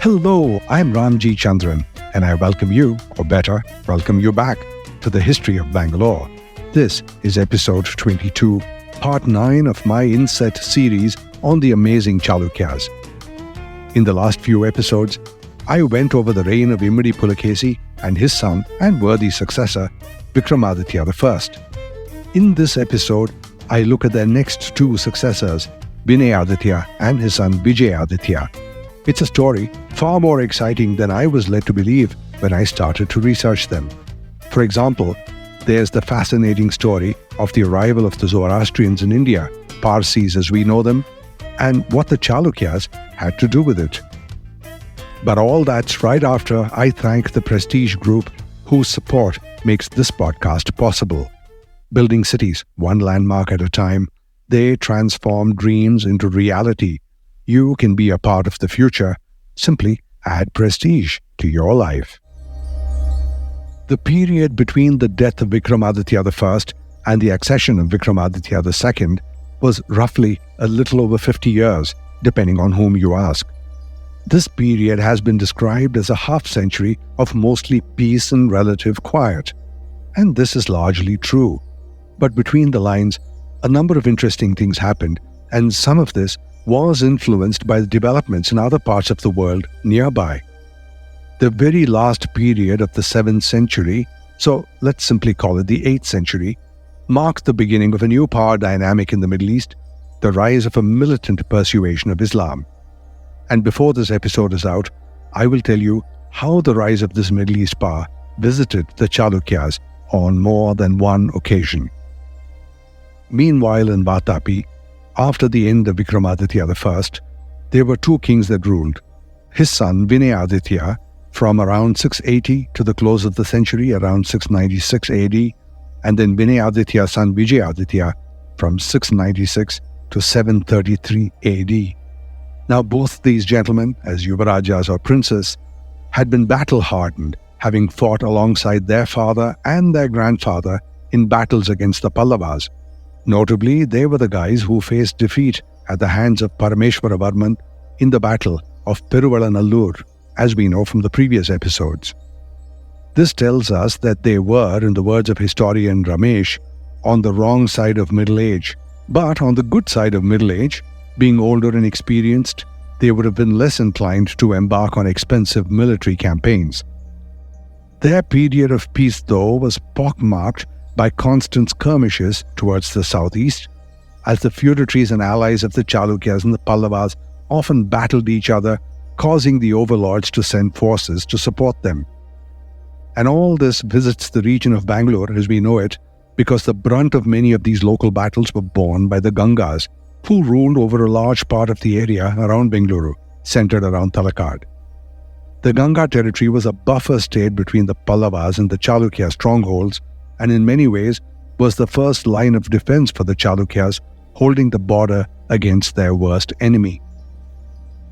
Hello, I'm Ramjee Chandran, and I welcome you, or better, welcome you back to the history of Bangalore. This is episode 22, part 9 of my inset series on the amazing Chalukyas. In the last few episodes, I went over the reign of Immadi Pulakesi and his son and worthy successor, Vikramaditya I. In this episode, I look at their next two successors, Vinayaditya and his son Vijayaditya. It's a story far more exciting than I was led to believe when I started to research them. For example, there's the fascinating story of the arrival of the Zoroastrians in India, Parsis as we know them, and what the Chalukyas had to do with it. But all that's right after I thank the prestige group whose support makes this podcast possible. Building cities one landmark at a time, they transform dreams into reality. You can be a part of the future. Simply add prestige to your life. The period between the death of Vikramaditya I and the accession of Vikramaditya II was roughly a little over 50 years, depending on whom you ask. This period has been described as a half-century of mostly peace and relative quiet. And this is largely true. But between the lines, a number of interesting things happened, and some of this was influenced by the developments in other parts of the world nearby. The very last period of the 7th century, so let's simply call it the 8th century, marked the beginning of a new power dynamic in the Middle East, the rise of a militant persuasion of Islam. And before this episode is out, I will tell you how the rise of this Middle East power visited the Chalukyas on more than one occasion. Meanwhile in Vatapi, after the end of Vikramaditya I, there were two kings that ruled. His son Vinayaditya from around 680 to the close of the century, around 696 AD, and then Vinayaditya's son Vijayaditya from 696 to 733 AD. Now both these gentlemen, as Yuvarajas or princes, had been battle-hardened, having fought alongside their father and their grandfather in battles against the Pallavas. Notably, they were the guys who faced defeat at the hands of Parameshwaravarman in the battle of Peruvalanallur, as we know from the previous episodes. This tells us that they were, in the words of historian Ramesh, on the wrong side of middle age. But on the good side of middle age, being older and experienced, they would have been less inclined to embark on expensive military campaigns. Their period of peace, though, was pockmarked by constant skirmishes towards the southeast, as the feudatories and allies of the Chalukyas and the Pallavas often battled each other, causing the overlords to send forces to support them. And all this visits the region of Bangalore as we know it, because the brunt of many of these local battles were borne by the Gangas, who ruled over a large part of the area around Bengaluru, centered around Talakad. The Ganga territory was a buffer state between the Pallavas and the Chalukya strongholds, and in many ways was the first line of defense for the Chalukyas, holding the border against their worst enemy.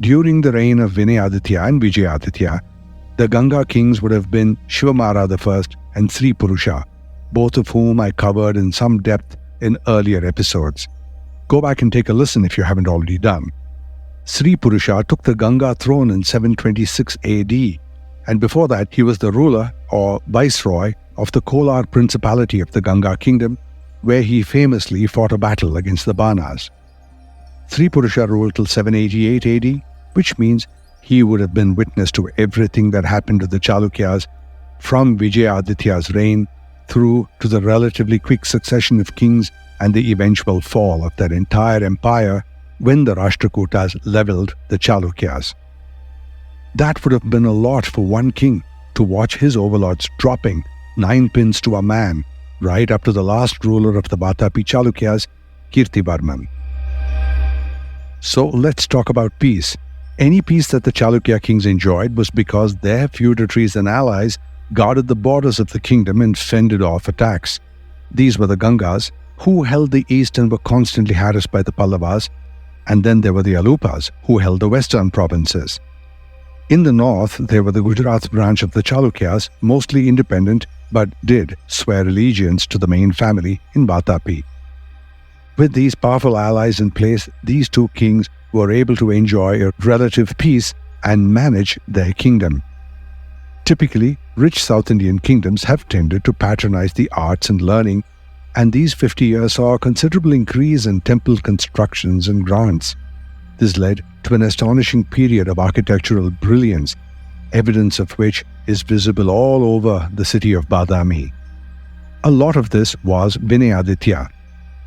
During the reign of Vinayaditya and Vijayaditya, the Ganga kings would have been Shivamara I and Sri Purusha, both of whom I covered in some depth in earlier episodes. Go back and take a listen if you haven't already done. Sri Purusha took the Ganga throne in 726 AD, and before that he was the ruler or viceroy of the Kolar Principality of the Ganga Kingdom, where he famously fought a battle against the Banas. Sri Purusha ruled till 788 AD, which means he would have been witness to everything that happened to the Chalukyas from Vijayaditya's reign through to the relatively quick succession of kings and the eventual fall of their entire empire when the Rashtrakutas leveled the Chalukyas. That would have been a lot for one king to watch his overlords dropping 9 pins to a man right up to the last ruler of the Vatapi Chalukyas, Kirtivarman. So let's talk about peace. Any peace that the Chalukya kings enjoyed was because their feudatories and allies guarded the borders of the kingdom and fended off attacks. These were the Gangas, who held the east and were constantly harassed by the Pallavas, and then there were the Alupas, who held the western provinces. In the north, there were the Gujarat branch of the Chalukyas, mostly independent but did swear allegiance to the main family in Vatapi. With these powerful allies in place, these two kings were able to enjoy a relative peace and manage their kingdom. Typically, rich South Indian kingdoms have tended to patronize the arts and learning, and these 50 years saw a considerable increase in temple constructions and grants. This led to an astonishing period of architectural brilliance, evidence of which is visible all over the city of Badami. A lot of this was Vinayaditya.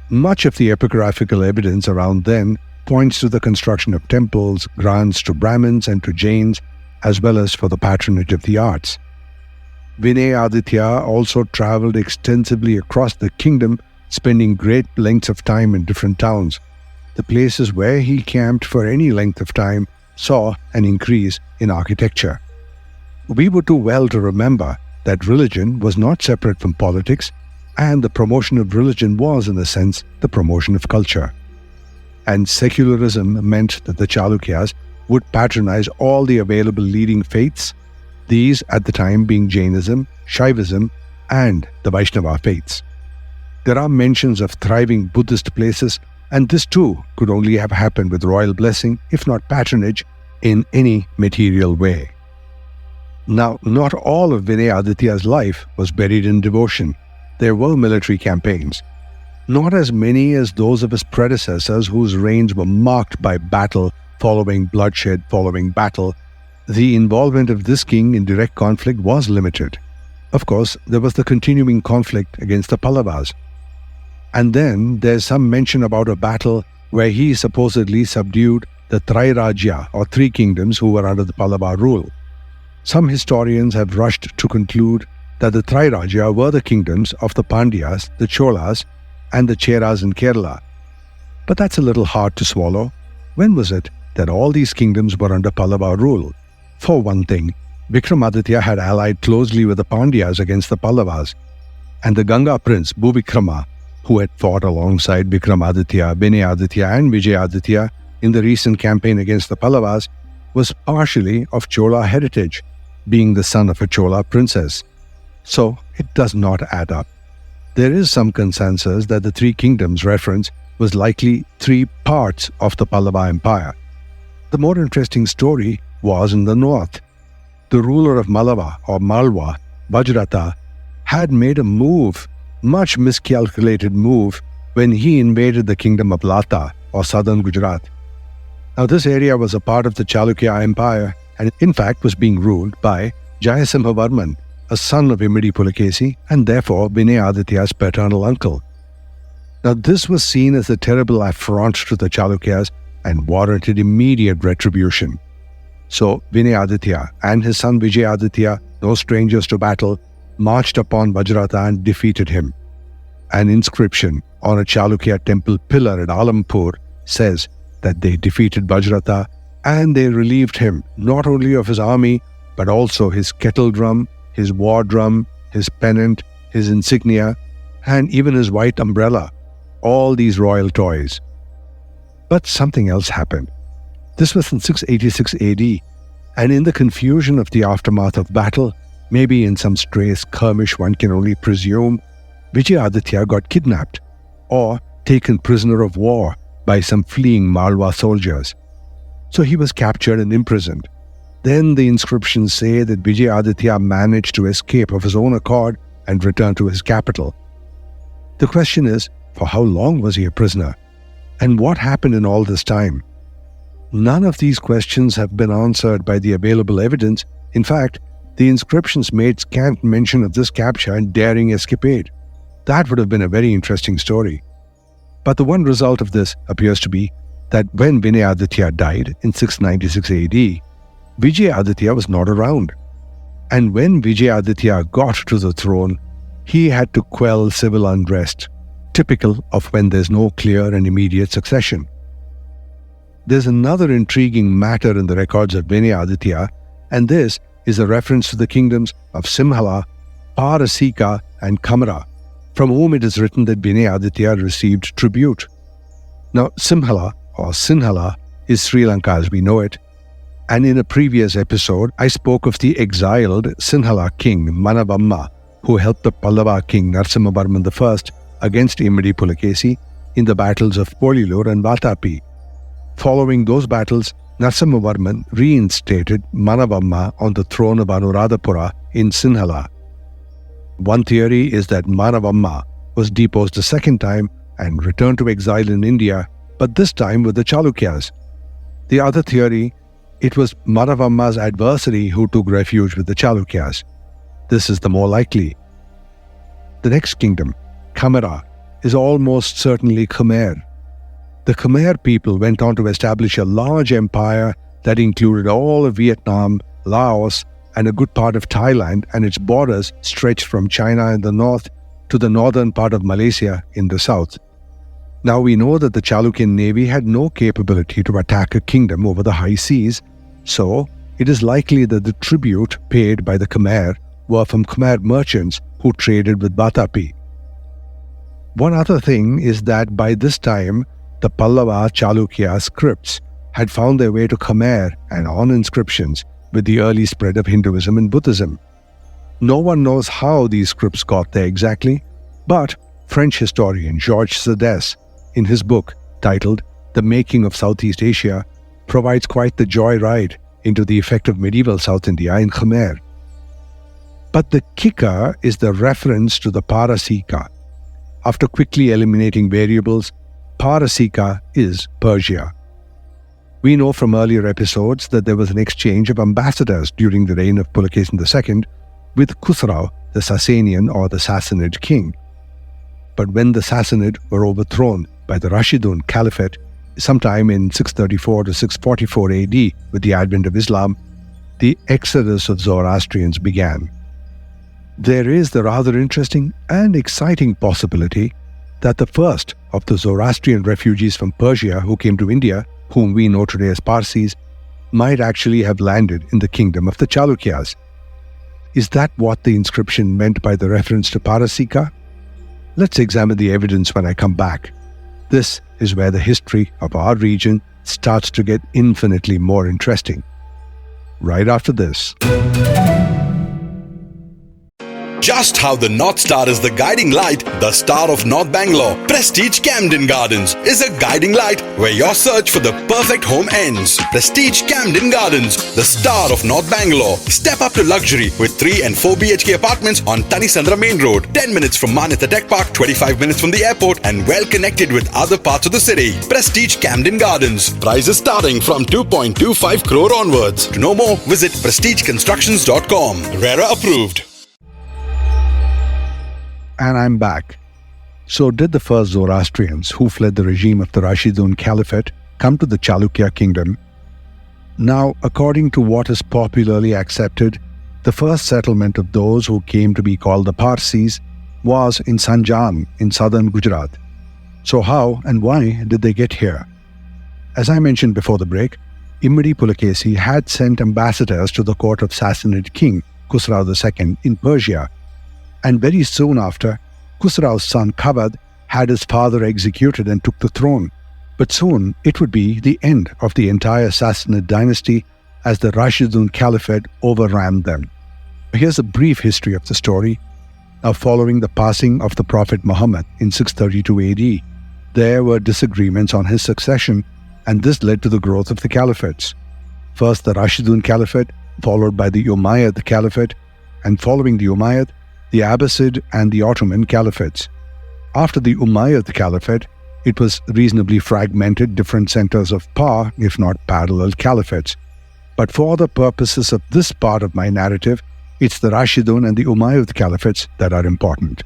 Much of the epigraphical evidence around then points to the construction of temples, grants to Brahmins and to Jains, as well as for the patronage of the arts. Vinayaditya also travelled extensively across the kingdom, spending great lengths of time in different towns. The places where he camped for any length of time saw an increase in architecture. We would do well to remember that religion was not separate from politics, and the promotion of religion was, in a sense, the promotion of culture. And secularism meant that the Chalukyas would patronize all the available leading faiths, these at the time being Jainism, Shaivism, and the Vaishnava faiths. There are mentions of thriving Buddhist places, and this too could only have happened with royal blessing, if not patronage, in any material way. Now, not all of Vinayaditya's life was buried in devotion. There were military campaigns. Not as many as those of his predecessors, whose reigns were marked by battle following bloodshed following battle. The involvement of this king in direct conflict was limited. Of course, there was the continuing conflict against the Pallavas. And then there's some mention about a battle where he supposedly subdued the Trairajya, or three kingdoms who were under the Pallava rule. Some historians have rushed to conclude that the Trairajya were the kingdoms of the Pandyas, the Cholas, and the Cheras in Kerala. But that's a little hard to swallow. When was it that all these kingdoms were under Pallava rule? For one thing, Vikramaditya had allied closely with the Pandyas against the Pallavas, and the Ganga prince Bhuvikrama, who had fought alongside Vikramaditya, Vinayaditya and Vijayaditya in the recent campaign against the Pallavas, was partially of Chola heritage, being the son of a Chola princess. So it does not add up. There is some consensus that the three kingdoms reference was likely three parts of the Pallava Empire. The more interesting story was in the north. The ruler of Malava or Malwa, Vajrata, had made a move, much miscalculated move, when he invaded the kingdom of Lata or southern Gujarat. Now this area was a part of the Chalukya Empire and in fact was being ruled by Jayasimhavarman, a son of Imidi Pulakesi and therefore Vinayaditya's paternal uncle. Now this was seen as a terrible affront to the Chalukyas and warranted immediate retribution. So Vinayaditya and his son Vijayaditya, no strangers to battle, marched upon Vajrata and defeated him. An inscription on a Chalukya temple pillar at Alampur says that they defeated Vajrata and they relieved him not only of his army but also his kettle drum, his war drum, his pennant, his insignia, and even his white umbrella, all these royal toys. But something else happened. This was in 686 AD, and in the confusion of the aftermath of battle, maybe in some stray skirmish one can only presume, Vijayaditya got kidnapped or taken prisoner of war by some fleeing Malwa soldiers. So he was captured and imprisoned. Then the inscriptions say that Vijayaditya managed to escape of his own accord and return to his capital. The question is, for how long was he a prisoner? And what happened in all this time? None of these questions have been answered by the available evidence. In fact, the inscriptions made scant mention of this capture and daring escapade. That would have been a very interesting story. But the one result of this appears to be that when Vinayaditya died in 696 AD, Vijayaditya was not around. And when Vijayaditya got to the throne, he had to quell civil unrest, typical of when there's no clear and immediate succession. There's another intriguing matter in the records of Vinayaditya, and this is a reference to the kingdoms of Simhala, Parasika, and Kamara, from whom it is written that Vinayaditya received tribute. Now, Simhala or Sinhala is Sri Lanka as we know it, and in a previous episode, I spoke of the exiled Sinhala king Manavamma, who helped the Pallava king Narasimhavarman I against Immadi Pulakesi in the battles of Polilur and Vatapi. Following those battles, Narasimhavarman reinstated Manavamma on the throne of Anuradhapura in Sinhala. One theory is that Manavamma was deposed a second time and returned to exile in India, but this time with the Chalukyas. The other theory, it was Manavamma's adversary who took refuge with the Chalukyas. This is the more likely. The next kingdom, Khamera, is almost certainly Khmer. The Khmer people went on to establish a large empire that included all of Vietnam, Laos, and a good part of Thailand, and its borders stretched from China in the north to the northern part of Malaysia in the south. Now we know that the Chalukyan navy had no capability to attack a kingdom over the high seas, so it is likely that the tribute paid by the Khmer were from Khmer merchants who traded with Vatapi. One other thing is that by this time, the Pallava Chalukya scripts had found their way to Khmer and on inscriptions with the early spread of Hinduism and Buddhism. No one knows how these scripts got there exactly, but French historian Georges Sedès, in his book titled The Making of Southeast Asia, provides quite the joyride into the effect of medieval South India in Khmer. But the kicker is the reference to the Parasika. After quickly eliminating variables, Parasika is Persia. We know from earlier episodes that there was an exchange of ambassadors during the reign of Pulakesin II with Khusrau, the Sasanian or the Sassanid king. But when the Sassanid were overthrown by the Rashidun Caliphate sometime in 634 to 644 AD with the advent of Islam, the exodus of Zoroastrians began. There is the rather interesting and exciting possibility that the first of the Zoroastrian refugees from Persia who came to India, whom we know today as Parsis, might actually have landed in the kingdom of the Chalukyas. Is that what the inscription meant by the reference to Parasika? Let's examine the evidence when I come back. This is where the history of our region starts to get infinitely more interesting. Right after this. Just how the North Star is the guiding light, the star of North Bangalore, Prestige Camden Gardens is a guiding light where your search for the perfect home ends. Prestige Camden Gardens, the star of North Bangalore. Step up to luxury with 3 and 4 BHK apartments on Tanisandra Main Road, 10 minutes from Manyata Tech Park, 25 minutes from the airport, and well connected with other parts of the city. Prestige Camden Gardens. Prices starting from 2.25 crore onwards. To know more, visit prestigeconstructions.com. RERA approved. And I'm back. So did the first Zoroastrians who fled the regime of the Rashidun Caliphate come to the Chalukya kingdom? Now, according to what is popularly accepted, the first settlement of those who came to be called the Parsis was in Sanjan in southern Gujarat. So how and why did they get here? As I mentioned before the break, Immadi Pulakesi had sent ambassadors to the court of Sassanid king Khusrau II in Persia, and very soon after, Khusrau's son Kavad had his father executed and took the throne. But soon it would be the end of the entire Sassanid dynasty as the Rashidun Caliphate overran them. Here's a brief history of the story. Now, following the passing of the Prophet Muhammad in 632 AD, there were disagreements on his succession, and this led to the growth of the caliphates. First the Rashidun Caliphate, followed by the Umayyad Caliphate, and following the Umayyad, the Abbasid and the Ottoman Caliphates. After the Umayyad Caliphate, it was reasonably fragmented, different centers of power, if not parallel caliphates. But for the purposes of this part of my narrative, it's the Rashidun and the Umayyad Caliphates that are important.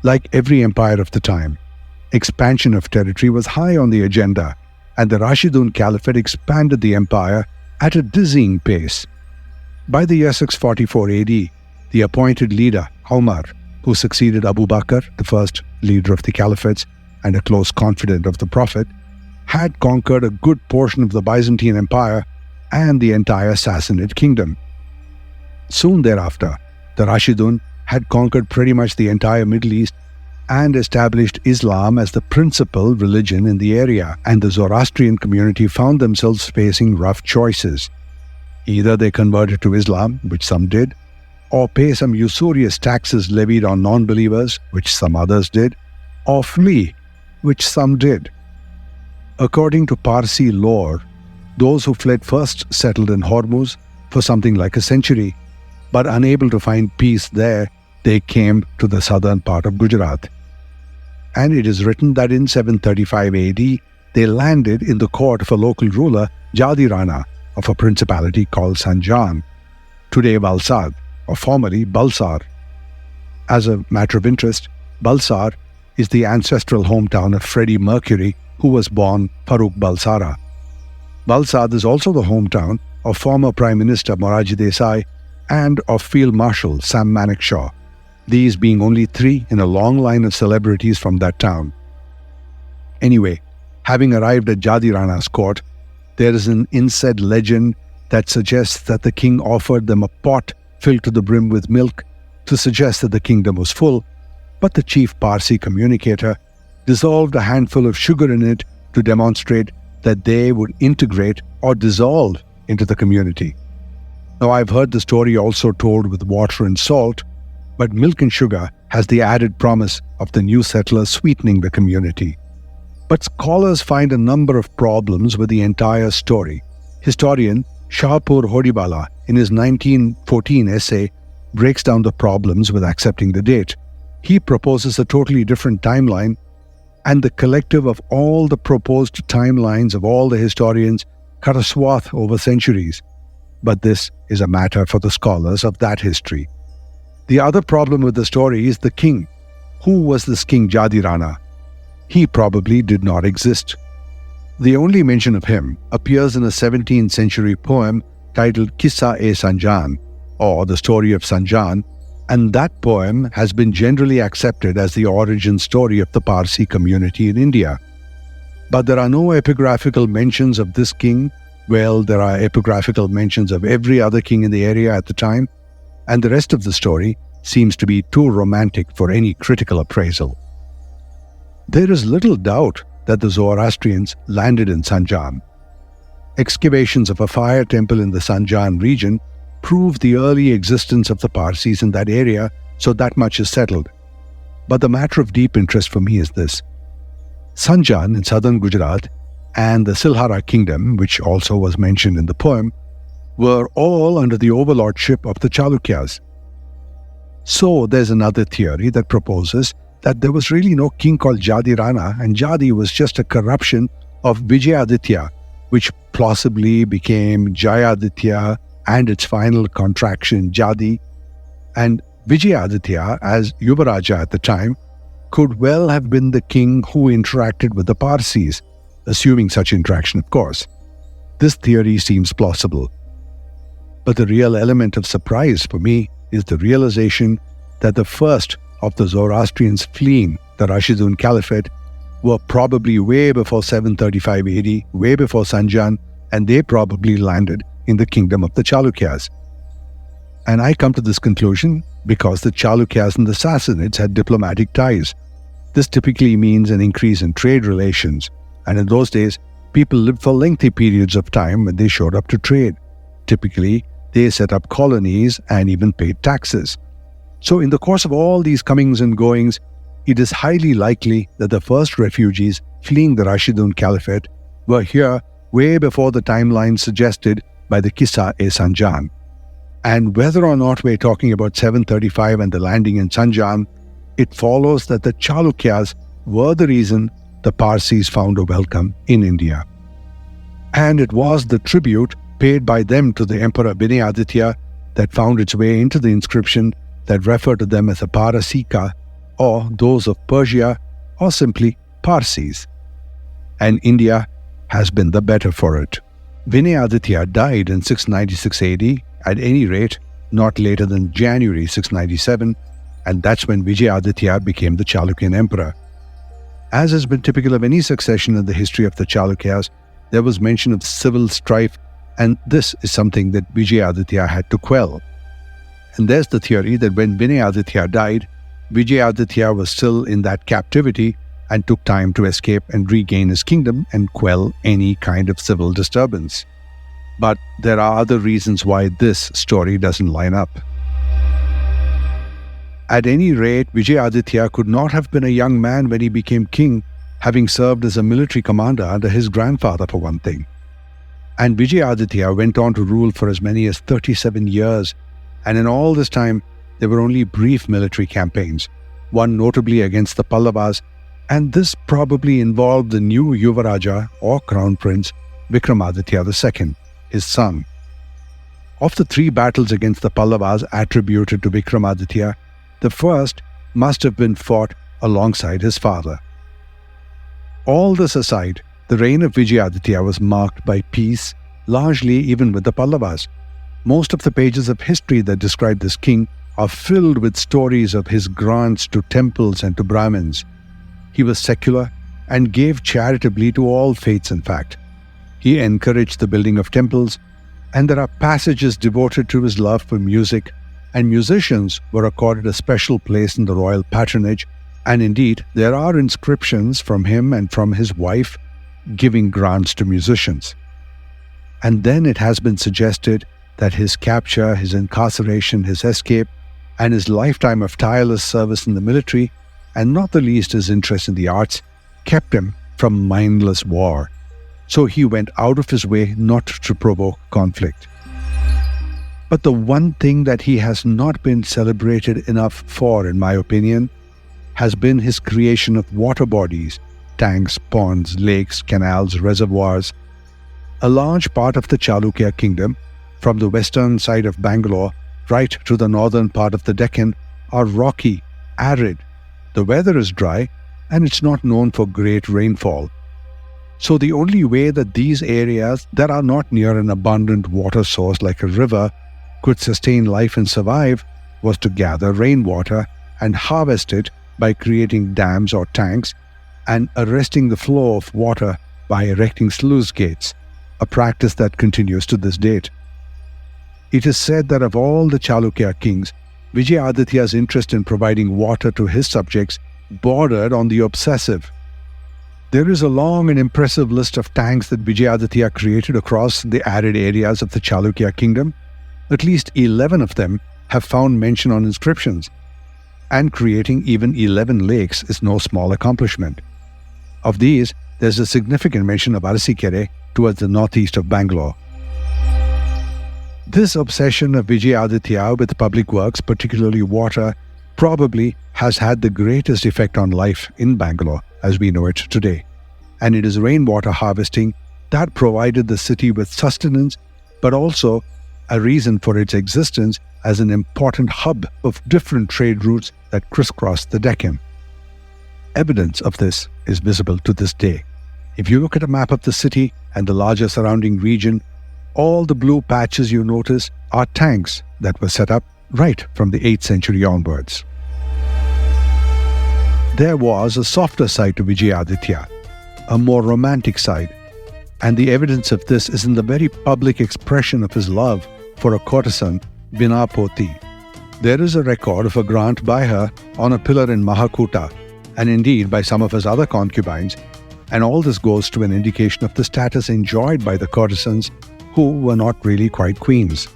Like every empire of the time, expansion of territory was high on the agenda, and the Rashidun Caliphate expanded the empire at a dizzying pace. By the year 644 AD, the appointed leader, Umar, who succeeded Abu Bakr, the first leader of the caliphates and a close confidant of the Prophet, had conquered a good portion of the Byzantine Empire and the entire Sassanid kingdom. Soon thereafter, the Rashidun had conquered pretty much the entire Middle East and established Islam as the principal religion in the area, and the Zoroastrian community found themselves facing rough choices. Either they converted to Islam, which some did, or pay some usurious taxes levied on non-believers, which some others did, or flee, which some did. According to Parsi lore, those who fled first settled in Hormuz for something like a century, but unable to find peace there, they came to the southern part of Gujarat. And it is written that in 735 AD, they landed in the court of a local ruler, Jadi Rana, of a principality called Sanjan, today Valsad, or formerly Balsar. As a matter of interest, Balsar is the ancestral hometown of Freddie Mercury, who was born Farooq Balsara. Balsad is also the hometown of former Prime Minister Morarji Desai and of Field Marshal Sam Manekshaw, these being only three in a long line of celebrities from that town. Anyway, having arrived at Jadi Rana's court, there is an insaid legend that suggests that the king offered them a pot filled to the brim with milk to suggest that the kingdom was full, but the chief Parsi communicator dissolved a handful of sugar in it to demonstrate that they would integrate or dissolve into the community. Now, I've heard the story also told with water and salt, but milk and sugar has the added promise of the new settlers sweetening the community. But scholars find a number of problems with the entire story. Historian Shahpur Hodibala, in his 1914 essay, breaks down the problems with accepting the date. He proposes a totally different timeline, and the collective of all the proposed timelines of all the historians cut a swath over centuries. But this is a matter for the scholars of that history. The other problem with the story is the king. Who was this King Jadi Rana? He probably did not exist. The only mention of him appears in a 17th century poem titled Kissa-e-Sanjan, or The Story of Sanjan, and that poem has been generally accepted as the origin story of the Parsi community in India. But there are no epigraphical mentions of this king. Well, there are epigraphical mentions of every other king in the area at the time, and the rest of the story seems to be too romantic for any critical appraisal. There is little doubt that the Zoroastrians landed in Sanjan. Excavations of a fire temple in the Sanjan region prove the early existence of the Parsis in that area, so that much is settled. But the matter of deep interest for me is this. Sanjan in southern Gujarat and the Silhara kingdom, which also was mentioned in the poem, were all under the overlordship of the Chalukyas. So there's another theory that proposes that there was really no king called Jadi Rana, and Jadi was just a corruption of Vijayaditya, which plausibly became Jayaditya and its final contraction Jadi, and Vijayaditya, as Yuvaraja at the time, could well have been the king who interacted with the Parsis, assuming such interaction, of course. This theory seems plausible. But the real element of surprise for me is the realization that the first of the Zoroastrians fleeing the Rashidun Caliphate were probably way before 735 AD, way before Sanjan, and they probably landed in the kingdom of the Chalukyas. And I come to this conclusion because the Chalukyas and the Sassanids had diplomatic ties. This typically means an increase in trade relations, and in those days, people lived for lengthy periods of time when they showed up to trade. Typically, they set up colonies and even paid taxes. So in the course of all these comings and goings, it is highly likely that the first refugees fleeing the Rashidun Caliphate were here way before the timeline suggested by the Kissa-e-Sanjan. And whether or not we're talking about 735 and the landing in Sanjan, it follows that the Chalukyas were the reason the Parsis found a welcome in India. And it was the tribute paid by them to the Emperor Vinayaditya that found its way into the inscription that referred to them as the Parasika, or those of Persia, or simply Parsis. And India has been the better for it. Vinayaditya died in 696 AD, at any rate, not later than January 697, and that's when Vijayaditya became the Chalukyan Emperor. As has been typical of any succession in the history of the Chalukyas, there was mention of civil strife, and this is something that Vijayaditya had to quell. And there's the theory that when Vinayaditya died, Vijayaditya was still in that captivity and took time to escape and regain his kingdom and quell any kind of civil disturbance. But there are other reasons why this story doesn't line up. At any rate, Vijayaditya could not have been a young man when he became king, having served as a military commander under his grandfather for one thing. And Vijayaditya went on to rule for as many as 37 years, and in all this time, there were only brief military campaigns, one notably against the Pallavas, and this probably involved the new Yuvaraja or Crown Prince Vikramaditya II, his son. Of the 3 battles against the Pallavas attributed to Vikramaditya, the first must have been fought alongside his father. All this aside, the reign of Vijayaditya was marked by peace, largely even with the Pallavas. Most of the pages of history that describe this king are filled with stories of his grants to temples and to Brahmins. He was secular and gave charitably to all faiths, in fact. He encouraged the building of temples, and there are passages devoted to his love for music, and musicians were accorded a special place in the royal patronage, and indeed there are inscriptions from him and from his wife giving grants to musicians. And then it has been suggested that his capture, his incarceration, his escape, and his lifetime of tireless service in the military, and not the least his interest in the arts, kept him from mindless war. So he went out of his way not to provoke conflict. But the one thing that he has not been celebrated enough for, in my opinion, has been his creation of water bodies, tanks, ponds, lakes, canals, reservoirs. A large part of the Chalukya kingdom, from the western side of Bangalore right to the northern part of the Deccan, are rocky, arid. The weather is dry, and it's not known for great rainfall. So the only way that these areas that are not near an abundant water source like a river could sustain life and survive was to gather rainwater and harvest it by creating dams or tanks and arresting the flow of water by erecting sluice gates, a practice that continues to this date. It is said that of all the Chalukya kings, Vijayaditya's interest in providing water to his subjects bordered on the obsessive. There is a long and impressive list of tanks that Vijayaditya created across the arid areas of the Chalukya kingdom. At least 11 of them have found mention on inscriptions, and creating even 11 lakes is no small accomplishment. Of these, there's a significant mention of Arasikere towards the northeast of Bangalore. This obsession of Vijayaditya with public works, particularly water, probably has had the greatest effect on life in Bangalore as we know it today. And it is rainwater harvesting that provided the city with sustenance, but also a reason for its existence as an important hub of different trade routes that crisscross the Deccan. Evidence of this is visible to this day. If you look at a map of the city and the larger surrounding region, all the blue patches you notice are tanks that were set up right from the 8th century onwards. There was a softer side to Vijayaditya, a more romantic side, and the evidence of this is in the very public expression of his love for a courtesan, Vinapoti. There is a record of a grant by her on a pillar in Mahakuta, and indeed by some of his other concubines, and all this goes to an indication of the status enjoyed by the courtesans who were not really quite queens.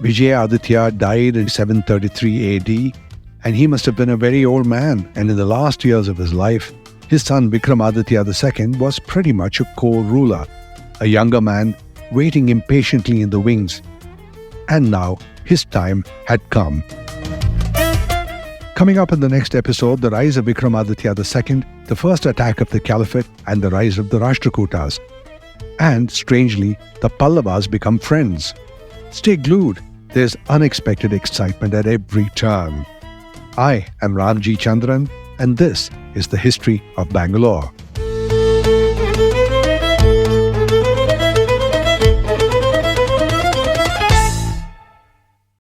Vijayaditya died in 733 AD, and he must have been a very old man, and in the last years of his life, his son Vikramaditya II was pretty much a co-ruler, a younger man waiting impatiently in the wings. And now his time had come. Coming up in the next episode, the rise of Vikramaditya II, the first attack of the Caliphate, and the rise of the Rashtrakutas. And, strangely, the Pallavas become friends. Stay glued. There's unexpected excitement at every turn. I am Ramjee Chandran, and this is the history of Bangalore.